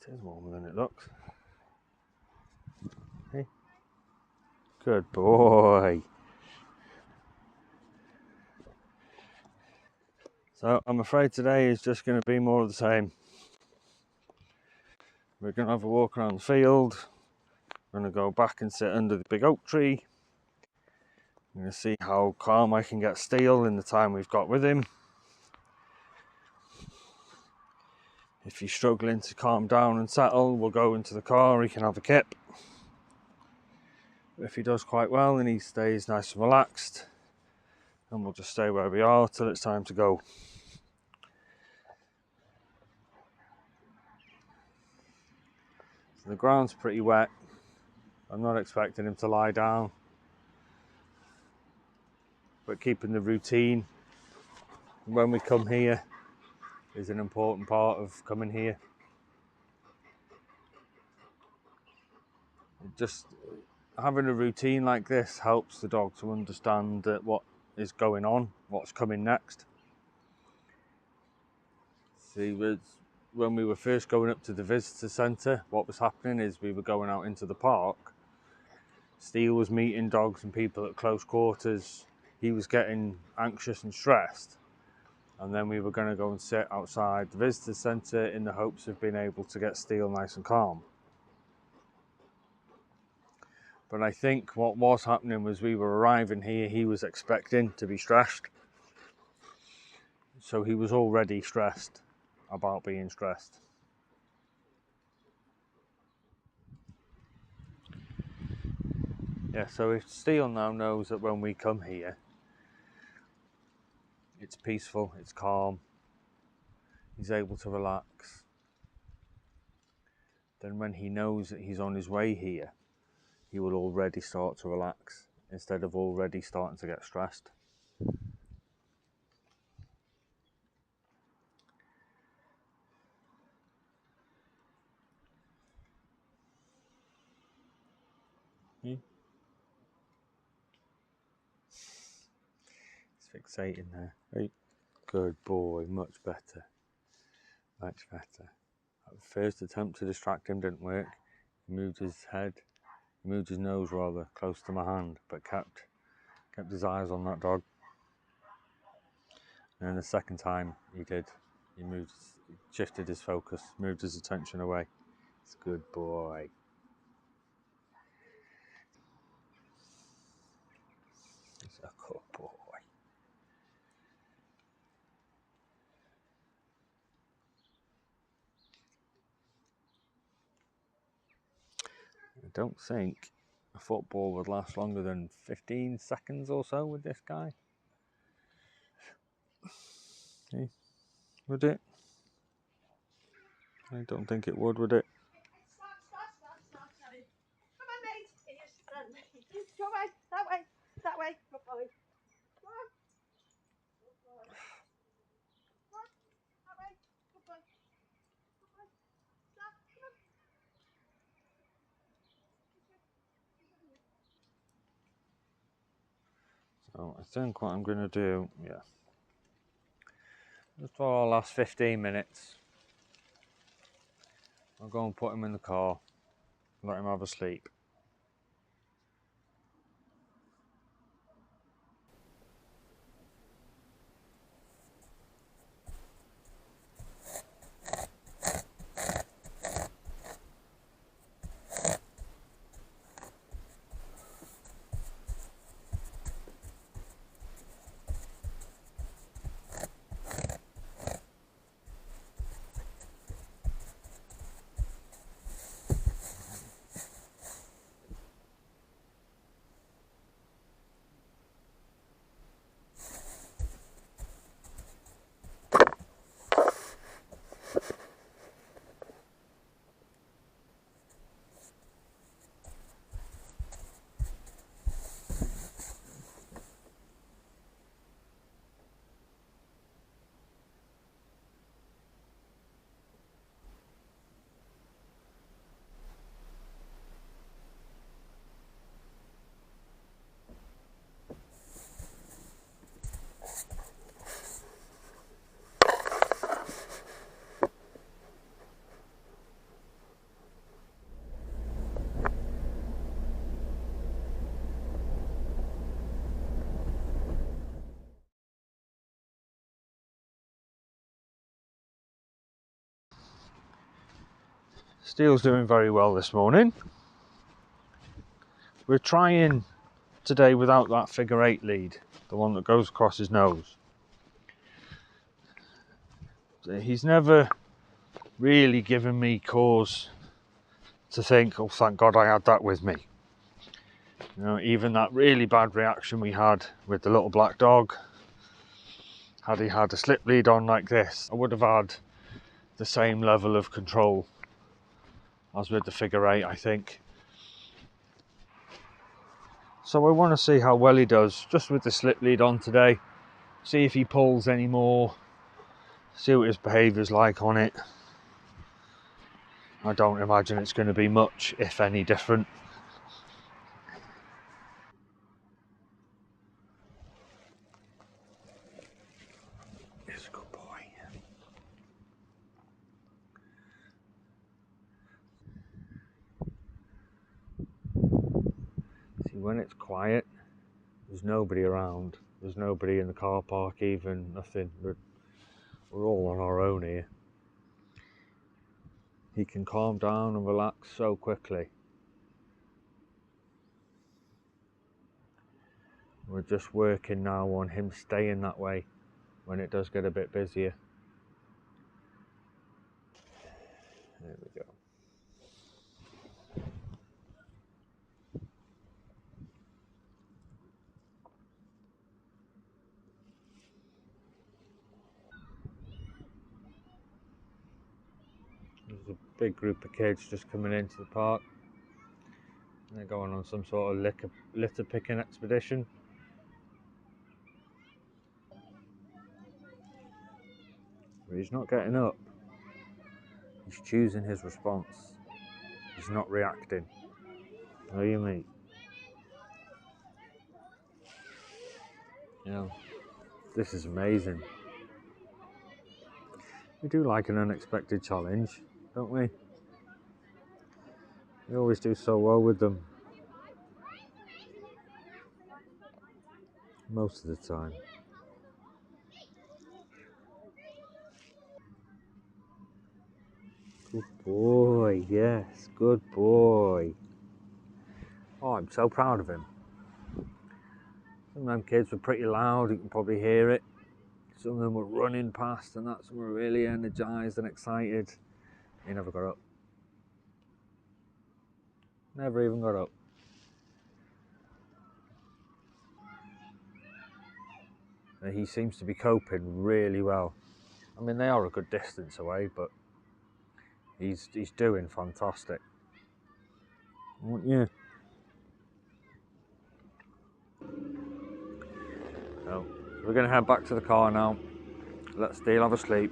It is warmer than it looks. Hey. Good boy. So I'm afraid today is just going to be more of the same. We're going to have a walk around the field. We're going to go back and sit under the big oak tree. I'm going to see how calm I can get Steele in the time we've got with him. If he's struggling to calm down and settle, we'll go into the car, he can have a kip. If he does quite well and he stays nice and relaxed, then we'll just stay where we are till it's time to go. So the ground's pretty wet. I'm not expecting him to lie down, but keeping the routine when we come here is an important part of coming here. Just having a routine like this helps the dog to understand what is going on, what's coming next. See, when we were first going up to the visitor centre, what was happening is we were going out into the park. Steele was meeting dogs and people at close quarters. He was getting anxious and stressed. And then we were going to go and sit outside the visitor centre in the hopes of being able to get Steele nice and calm. But I think what was happening was we were arriving here, he was expecting to be stressed. So he was already stressed about being stressed. Yeah, so if Steele now knows that when we come here, it's peaceful, it's calm, he's able to relax, then when he knows that he's on his way here, he will already start to relax instead of already starting to get stressed. He's fixating there. Right. Good boy, much better. Much better. That first attempt to distract him didn't work. He moved his head, he moved his nose rather, close to my hand, but kept his eyes on that dog. And then the second time he did, he shifted his focus, moved his attention away. It's a good boy. He's a good boy. I don't think a football would last longer than 15 seconds or so with this guy. Okay. Would it? I don't think it would it? Stop. Come on, mate. Come on, that way. Good boy. Come on. Good boy. Come on, that way. Good boy. Good boy. Stop. Come on. So I think what I'm going to do, just for our last 15 minutes, I'll go and put him in the car, let him have a sleep. Steele's doing very well this morning. We're trying today without that figure 8 lead, the one that goes across his nose. He's never really given me cause to think, oh, thank God I had that with me. You know, even that really bad reaction we had with the little black dog, had he had a slip lead on like this, I would have had the same level of control as with the figure 8, I think. So I want to see how well he does just with the slip lead on today, see if he pulls any more, see what his behaviour's like on it. I don't imagine it's going to be much, if any, different. He's a good boy. See, when it's quiet, there's nobody around. There's nobody in the car park even, nothing. We're all on our own here. He can calm down and relax so quickly. We're just working now on him staying that way when it does get a bit busier. There we go. There's a big group of kids just coming into the park. They're going on some sort of litter picking expedition. But he's not getting up. He's choosing his response. He's not reacting. How you, mate? You know, this is amazing. We do like an unexpected challenge, don't we? We always do so well with them. Most of the time. Good boy, yes, good boy. Oh, I'm so proud of him. Some of them kids were pretty loud, you can probably hear it. Some of them were running past and that, some were really energised and excited. He never got up. Never even got up. He seems to be coping really well. I mean, they are a good distance away, but he's doing fantastic. Yeah. So, we're going to head back to the car now. Let Steele have a sleep.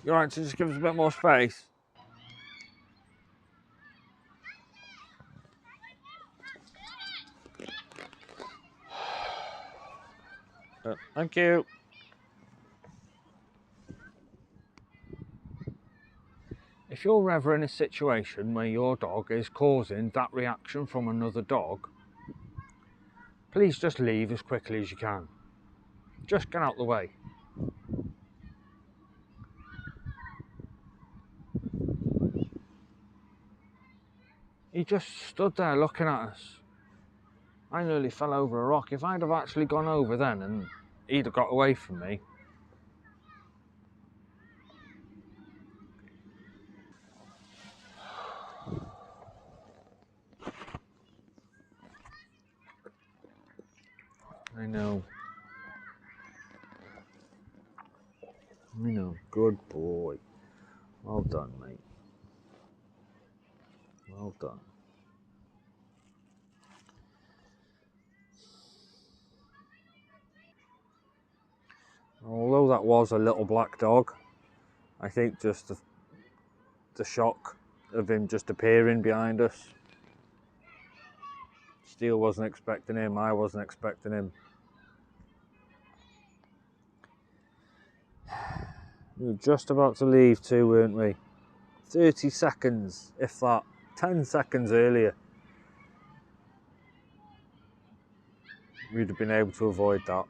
You alright to just give us a bit more space? Thank you. If you're ever in a situation where your dog is causing that reaction from another dog, please just leave as quickly as you can. Just get out of the way. He just stood there looking at us. I nearly fell over a rock. If I'd have actually gone over then and he'd have got away from me. I know. Good boy. Well done, mate. Well done. Although that was a little black dog, I think just the shock of him just appearing behind us. Steele wasn't expecting him, I wasn't expecting him. We were just about to leave too, weren't we? 30 seconds, if that, 10 seconds earlier. We'd have been able to avoid that.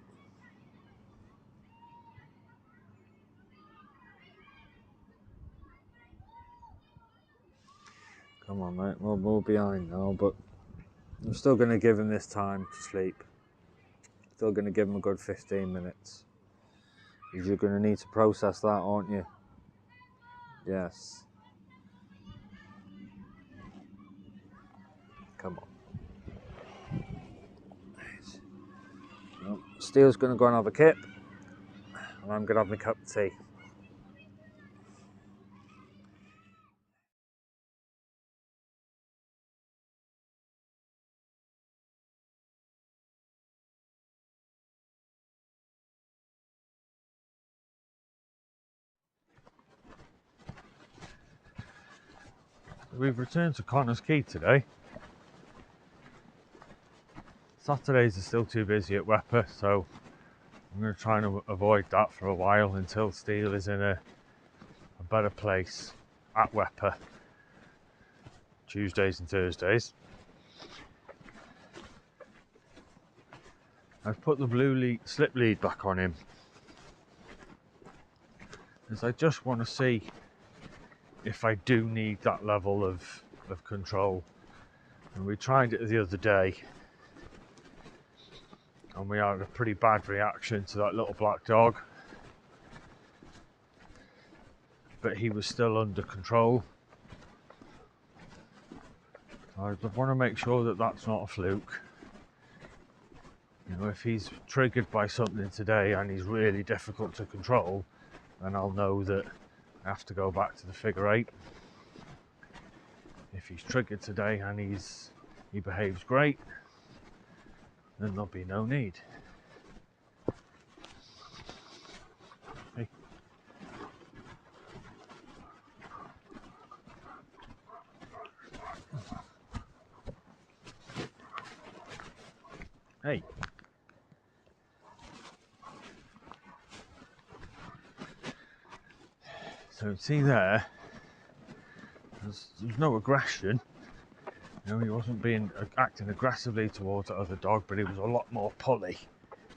Come on, mate, we're behind now, but I'm still going to give him this time to sleep. Still going to give him a good 15 minutes. Because you're going to need to process that, aren't you? Yes. Come on. Well, Steele's going to go and have a kip, and I'm going to have my cup of tea. We've returned to Connors Quay today. Saturdays are still too busy at Wepper, so I'm going to try and avoid that for a while until Steele is in a better place at Wepper. Tuesdays and Thursdays. I've put the blue slip lead back on him, as I just want to see if I do need that level of control. And we tried it the other day, and we had a pretty bad reaction to that little black dog, but he was still under control. I want to make sure that that's not a fluke. You know, if he's triggered by something today and he's really difficult to control, then I'll know that I have to go back to the figure 8. If he's triggered today and he behaves great, then there'll be no need. Hey. Hey. So see there, there's no aggression. You know, he wasn't acting aggressively towards the other dog, but he was a lot more pulley.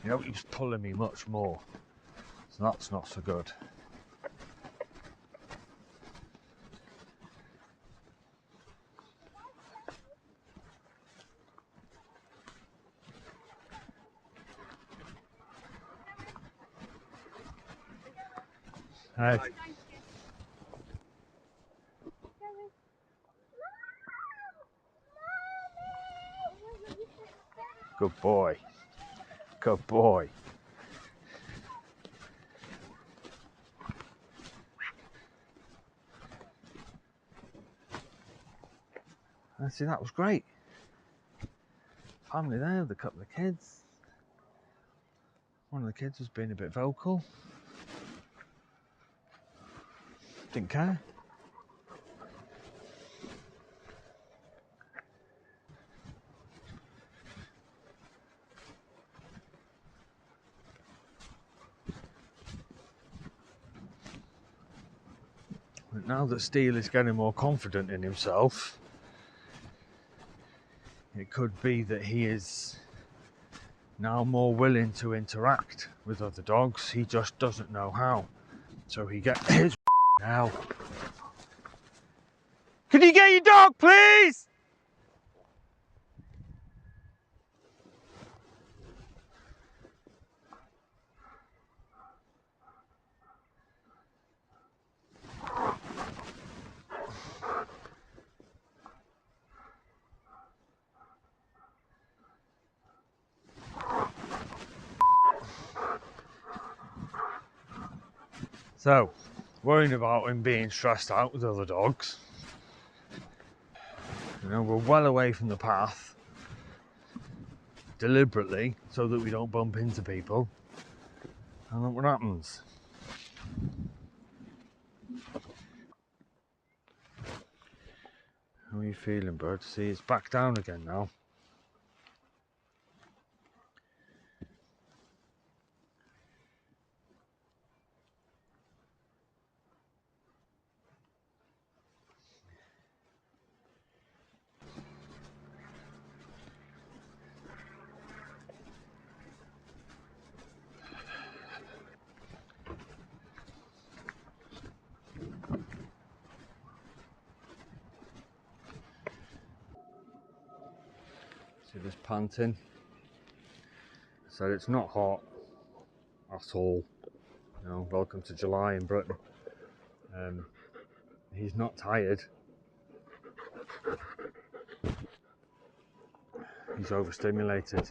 You know, he was pulling me much more. So that's not so good. Hey. Good boy. Good boy. And see, that was great. Family there with a couple of kids. One of the kids was being a bit vocal. Didn't care. But now that Steele is getting more confident in himself, it could be that he is now more willing to interact with other dogs. He just doesn't know how. So he gets his now. Can you get your dog, please? So, worrying about him being stressed out with other dogs. You know, we're well away from the path, deliberately, so that we don't bump into people. And look what happens. How are you feeling, bud? See, it's back down again now. See this panting? So it's not hot at all. You know, welcome to July in Britain. He's not tired. He's overstimulated.